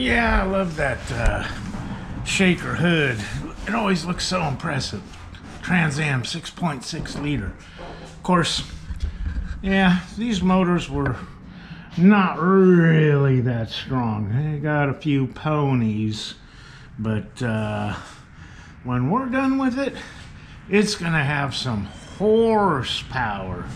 Yeah, I love that shaker hood. It always looks so impressive. Trans Am 6.6 liter. Of course, yeah, these motors were not really that strong. They got a few ponies, but when we're done with it, it's gonna have some horsepower.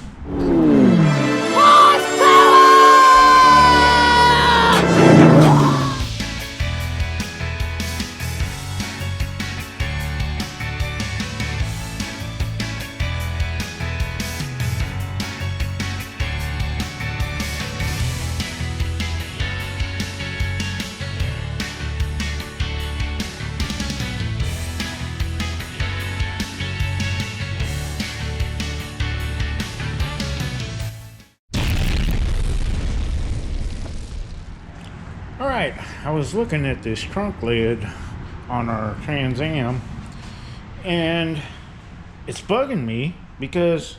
Alright, I was looking at this trunk lid on our Trans Am, and it's bugging me because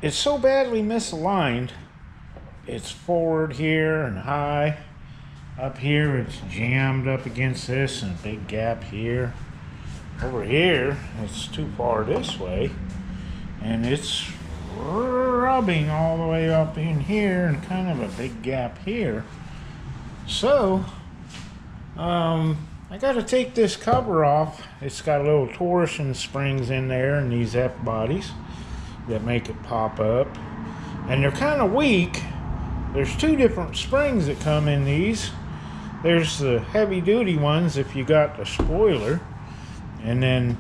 it's so badly misaligned. It's forward here and high. Up here it's jammed up against this and a big gap here. Over here it's too far this way, and it's rubbing all the way up in here and kind of a big gap here. So, I got to take this cover off. It's got a little torsion springs in there and these F-bodies that make it pop up. And they're kind of weak. There's two different springs that come in these. There's the heavy-duty ones if you got the spoiler. And then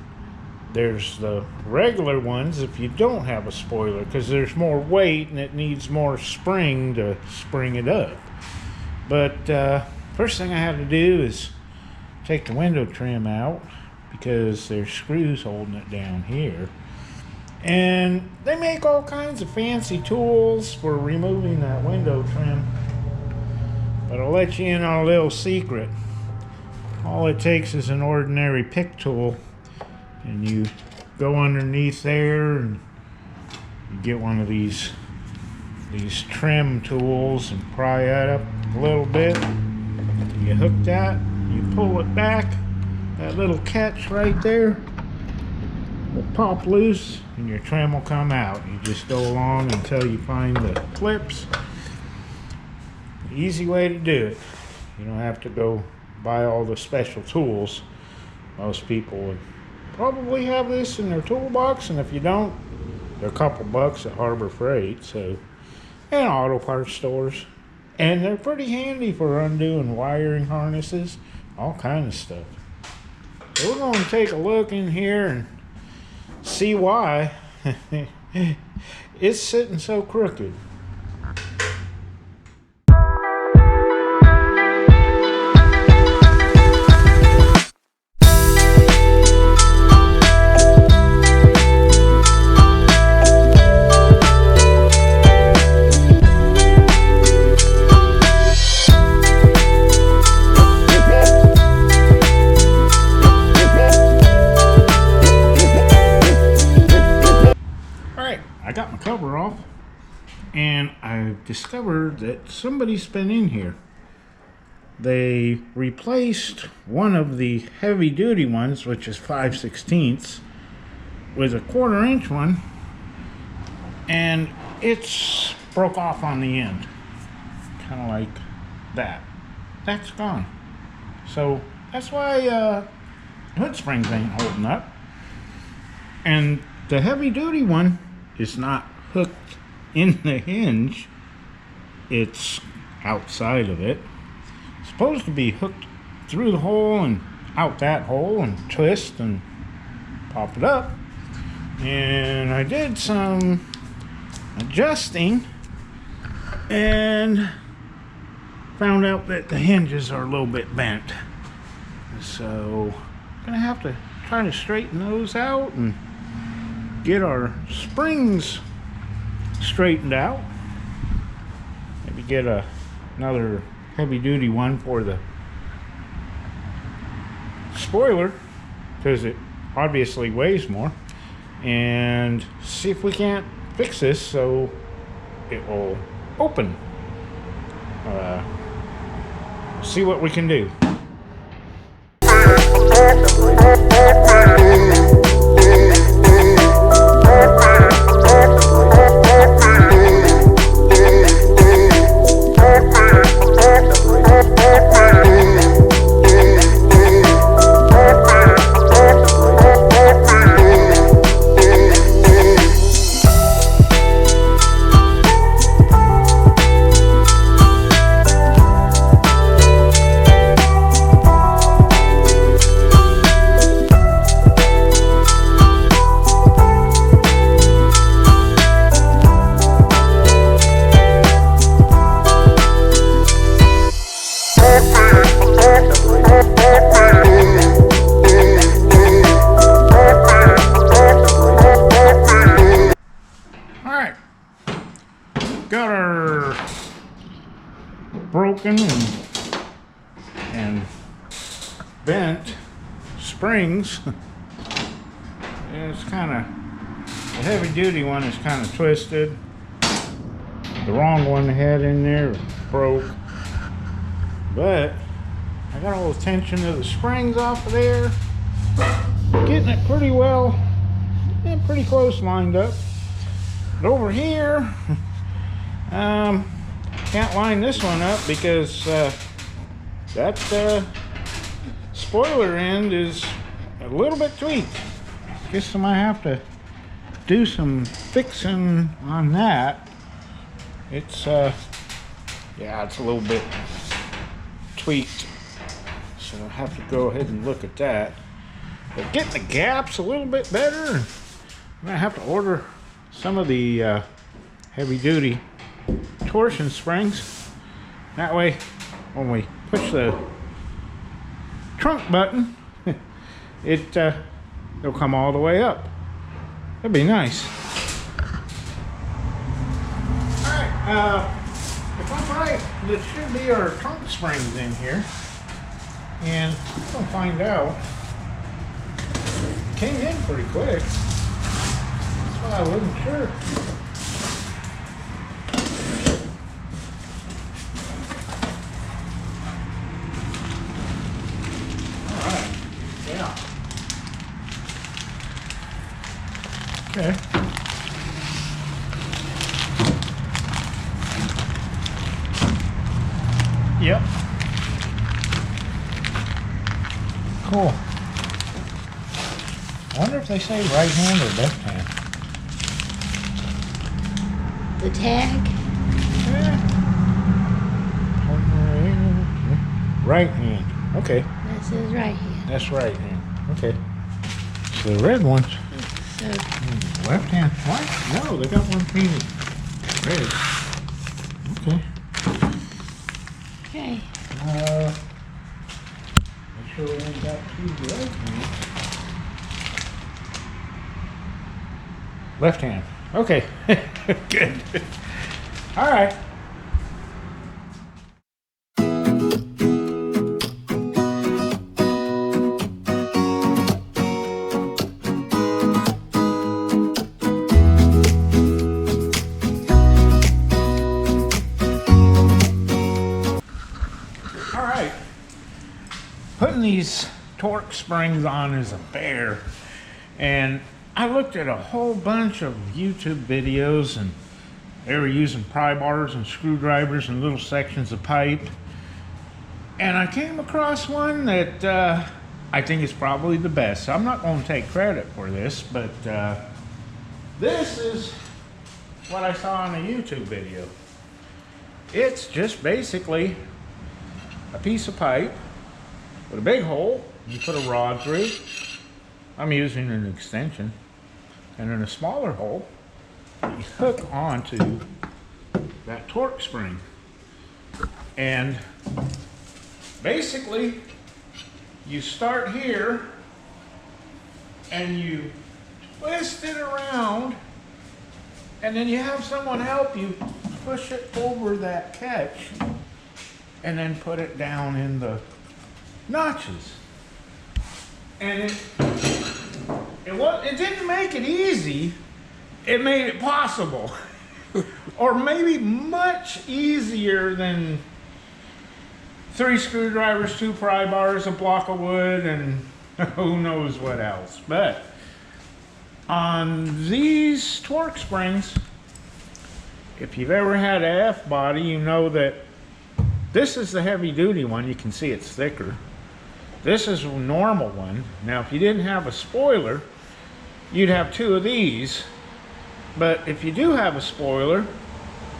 there's the regular ones if you don't have a spoiler, because there's more weight and it needs more spring to spring it up. But first thing I have to do is take the window trim out because there's screws holding it down here. And they make all kinds of fancy tools for removing that window trim. But I'll let you in on a little secret. All it takes is an ordinary pick tool, and you go underneath there and you get one of these trim tools and pry that up a little bit. You hook that, you pull it back, that little catch right there will pop loose and your trim will come out. You just go along until you find the clips. Easy way to do it. You don't have to go buy all the special tools. Most people would probably have this in their toolbox, and if you don't, they're a couple bucks at Harbor Freight, so, and auto parts stores. And they're pretty handy for undoing wiring harnesses, all kind of stuff. So we're going to take a look in here and see why it's sitting so crooked. I got my cover off, and I've discovered that somebody's been in here. They replaced one of the heavy-duty ones, which is 5/16, with a 1/4 inch one, and it's broke off on the end, kind of like that. That's gone. So that's why hood springs ain't holding up. And the heavy-duty one is not hooked in the hinge, it's outside of it. It's supposed to be hooked through the hole and out that hole and twist and pop it up. And I did some adjusting and found out that the hinges are a little bit bent. So I'm gonna have to try to straighten those out and get our springs straightened out. Maybe get another heavy-duty one for the spoiler, because it obviously weighs more, and see if we can't fix this so it will open. see what we can do. Got our broken and bent springs. It's kind of, the heavy duty one is kind of twisted. The wrong one had in there broke. But I got all the tension of the springs off of there. Getting it pretty well, pretty close lined up. But over here, can't line this one up because that spoiler end is a little bit tweaked. Guess I might have to do some fixing on that. It's yeah, it's a little bit tweaked, so I'll have to go ahead and look at that. But getting the gaps a little bit better. I'm gonna have to order some of the heavy duty torsion springs. That way, when we push the trunk button, it'll come all the way up. That'd be nice. Alright, if I'm right, there should be our trunk springs in here. And we'll find out. Came in pretty quick. That's why I wasn't sure. Okay. Yep. Cool. I wonder if they say right hand or left hand. The tag? Yeah. Right hand. Okay. That says right hand. That's right hand. Okay. So the red ones. So Left hand. What? No, they got one painted red. Okay. okay. Make sure we ain't got two right hands. Left hand. Okay. Good. All right. Putting these torque springs on is a bear, and I looked at a whole bunch of YouTube videos, and they were using pry bars and screwdrivers and little sections of pipe, and I came across one that I think is probably the best. I'm not going to take credit for this, but this is what I saw on a YouTube video. It's just basically a piece of pipe with a big hole. You put a rod through. I'm using an extension. And then a smaller hole you hook onto that torque spring. And basically you start here and you twist it around, and then you have someone help you push it over that catch and then put it down in the notches. And it didn't make it easy, it made it possible. Or maybe much easier than 3 screwdrivers, 2 pry bars, a block of wood, and who knows what else. But on these torque springs, if you've ever had an F body, you know that this is the heavy duty one. You can see it's thicker. This is a normal one. Now, if you didn't have a spoiler, you'd have 2 of these. But if you do have a spoiler,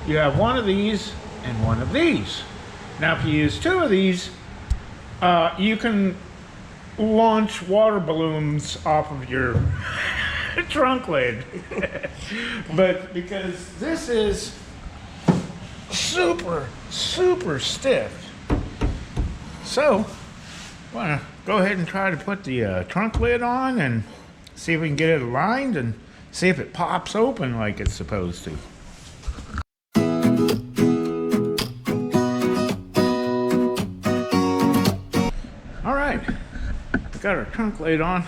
you have 1 of these and 1 of these. Now, if you use 2 of these, you can launch water balloons off of your trunk lid. But because this is super, super stiff, so I want to go ahead and try to put the trunk lid on and see if we can get it aligned and see if it pops open like it's supposed to. All right, got our trunk lid on,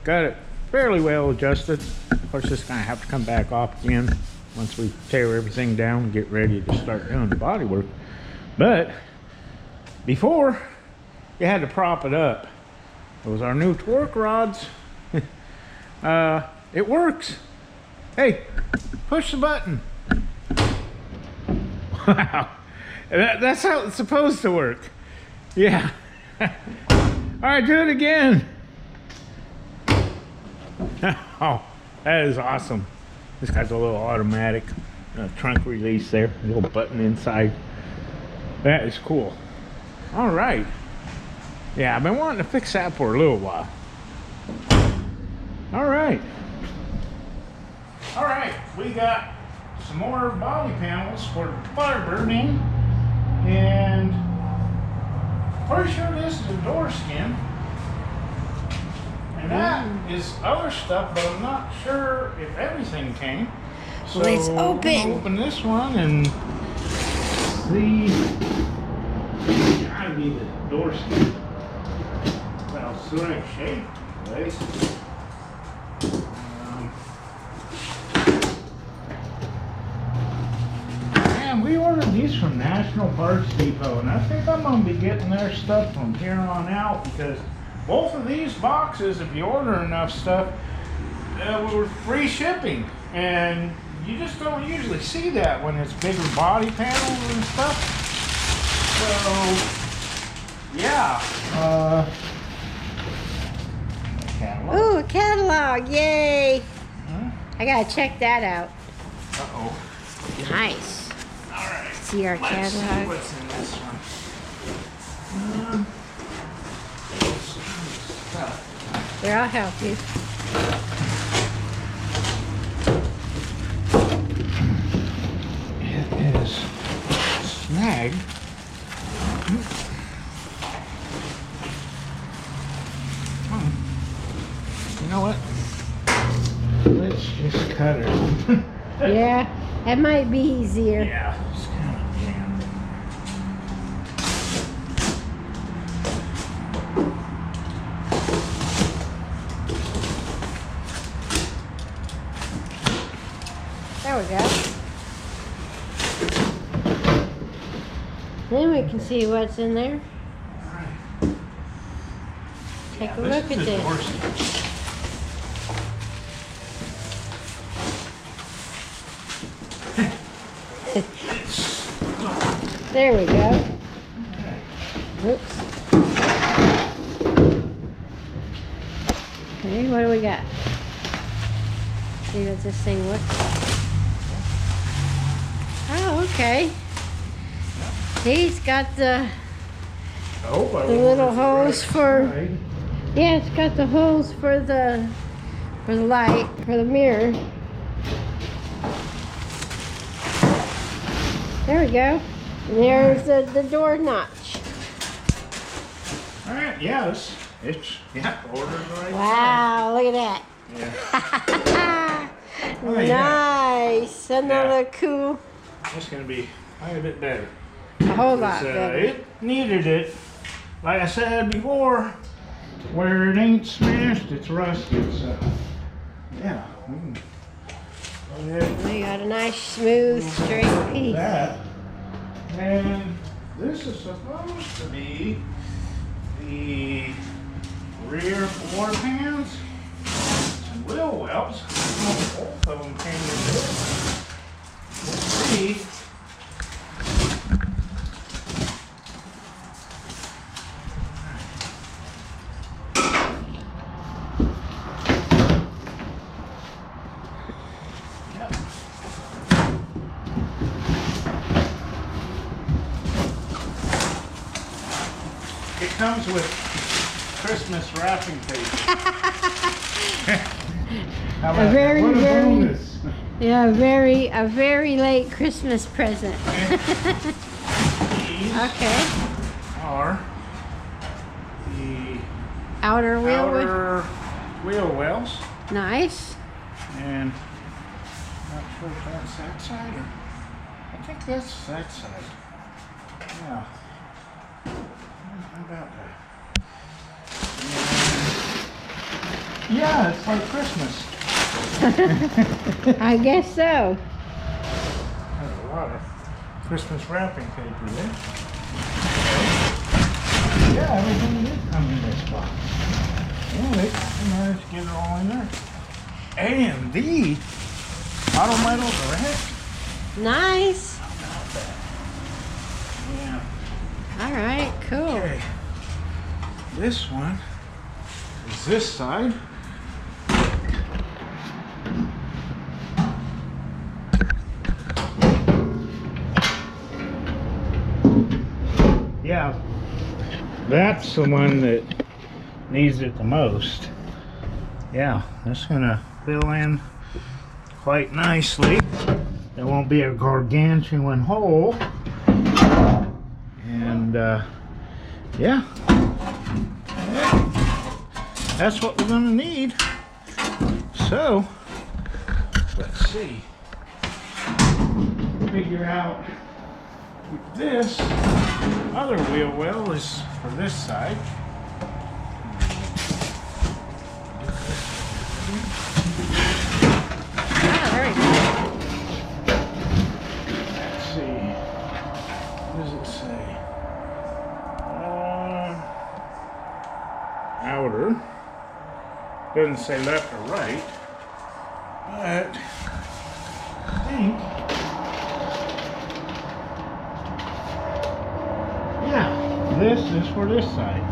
got it fairly well adjusted. Of course, this is going to have to come back off again once we tear everything down and get ready to start doing the body work. But before, you had to prop it up. Those are our new torque rods. It works. Hey, push the button. Wow, that's how it's supposed to work. Yeah. All right, do it again. Oh, that is awesome. This guy's a little automatic trunk release there, a little button inside. That is cool. All right. Yeah, I've been wanting to fix that for a little while. All right. All right, we got some more body panels for the Firebird in, and pretty sure this is a door skin. And that is other stuff, but I'm not sure if everything came. So let's we're open. gonna open this one and see. It's gotta be the door skin. Well, it's the right shape, at least. Man, we ordered these from National Parts Depot, and I think I'm gonna be getting their stuff from here on out because both of these boxes, if you order enough stuff, were free shipping, and you just don't usually see that when it's bigger body panels and stuff. So, yeah. Ooh, a catalog! Yay! Huh? I gotta check that out. Uh-oh. Nice. All right. See our Let's see catalog. what's in this one. Here, I'll help you. It is snagged. You know what? Let's just cut it. Yeah, that might be easier. Yeah, it's kind of jammed. There we go. Then we can see what's in there. Alright. Take Yeah, a look at is the this. door skin. There we go. Oops. Okay, what do we got? See what this thing looks like. Oh, okay. He's got the little hose for. Yeah, it's got the hose for the light, for the mirror. There we go. And there's the door notch. Alright, yes. It's ordered right Wow, look at that. there. Yeah. Oh, yeah. Nice. Another Yeah. cool. It's gonna be quite a bit better. A whole lot better. It needed it. Like I said before, where it ain't smashed, it's rusted. So, yeah. We can go ahead We got a nice, smooth, straight with piece. that. And this is supposed to be the rear floor pans and wheel wells. Both of them came in this. Let's see. It comes with Christmas wrapping paper. How about a very, that? What a very, bonus. yeah, a very late Christmas present. These Okay. are the Outer outer wheel wells, Nice. and not sure if that's that side or I think that's that side. Yeah. How about that? And yeah, it's like Christmas. I guess so. There's a lot of Christmas wrapping paper there. Yeah, everything did come in this box. Yeah, they managed to get it all in there. And the auto metal direct. Nice. How about that? Yeah. All right, cool. Okay. This one is this side. Yeah, that's the one that needs it the most. Yeah, that's gonna fill in quite nicely. There won't be a gargantuan hole. And yeah, that's what we're gonna need. So let's see, figure out if this other wheel well is for this side. Ah, very good. Let's see, what does it say? Outer. Doesn't say left or right, but I think, yeah, this is for this side.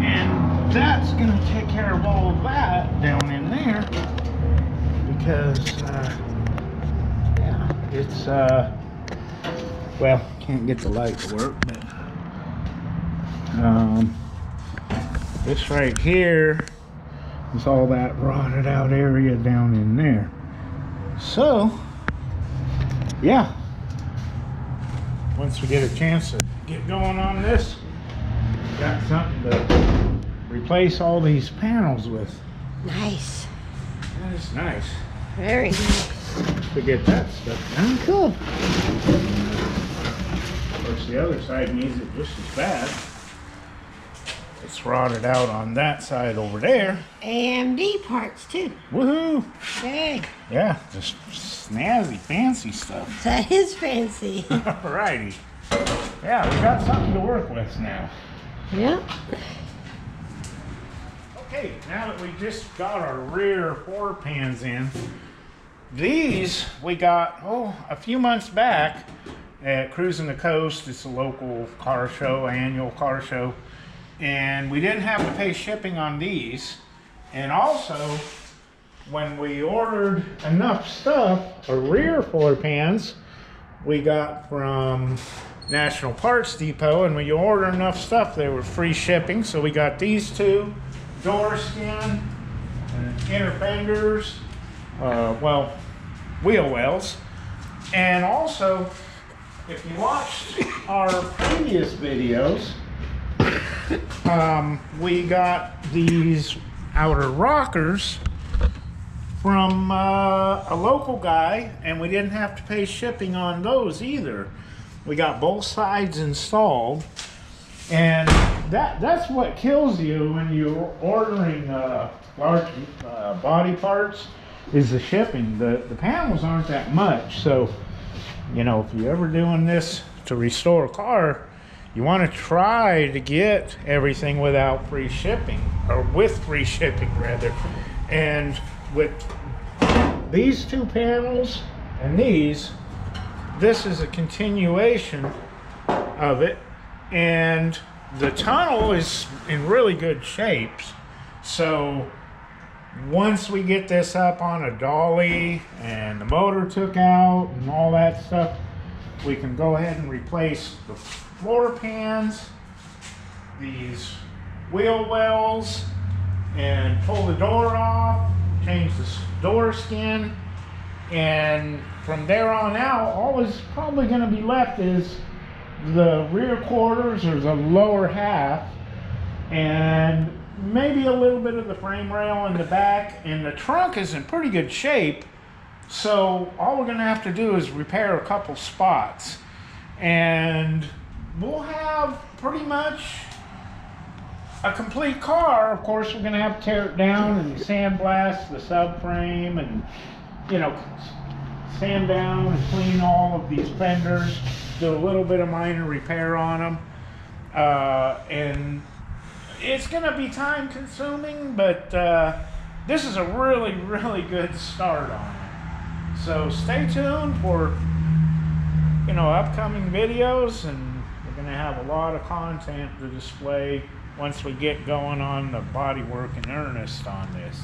And that's gonna take care of all of that down in there because, yeah, it's, well, can't get the light to work, but, this right here is all that rotted out area down in there. So, yeah, once we get a chance to get going on this, got something to replace all these panels with. Nice. That is nice. Very nice. To get that stuff done. Cool. Of course, the other side needs it just as bad. It's rotted out on that side over there. AMD parts too. Woohoo! Yay. Yeah, just snazzy, fancy stuff. That is fancy. Alrighty. Yeah, we got something to work with now. Yep. Okay, now that we just got our rear floor pans in, these we got, a few months back at Cruising the Coast. It's a local car show, annual car show. And we didn't have to pay shipping on these. And also, when we ordered enough stuff, our rear floor pans, we got from National Parts Depot, and when you order enough stuff, they were free shipping. So we got these two, door skin, and inner fenders, wheel wells. And also, if you watched our previous videos, we got these outer rockers from a local guy, and we didn't have to pay shipping on those either. We got both sides installed, and that's what kills you when you're ordering large body parts, is the shipping. The panels aren't that much, so you know, if you're ever doing this to restore a car, you want to try to get everything without free shipping, or with free shipping rather. And with these two panels and these, this is a continuation of it, and the tunnel is in really good shape. So once we get this up on a dolly and the motor took out and all that stuff, we can go ahead and replace the floor pans, these wheel wells, and pull the door off, change the door skin, and from there on out, all is probably going to be left is the rear quarters or the lower half, and maybe a little bit of the frame rail in the back, and the trunk is in pretty good shape. So all we're going to have to do is repair a couple spots, and we'll have pretty much a complete car. Of course, we're going to have to tear it down and sandblast the subframe, and you know, sand down and clean all of these fenders, do a little bit of minor repair on them, and it's going to be time consuming, but this is a really, really good start on it. So stay tuned for, you know, upcoming videos, and we're going to have a lot of content to display once we get going on the bodywork in earnest on this.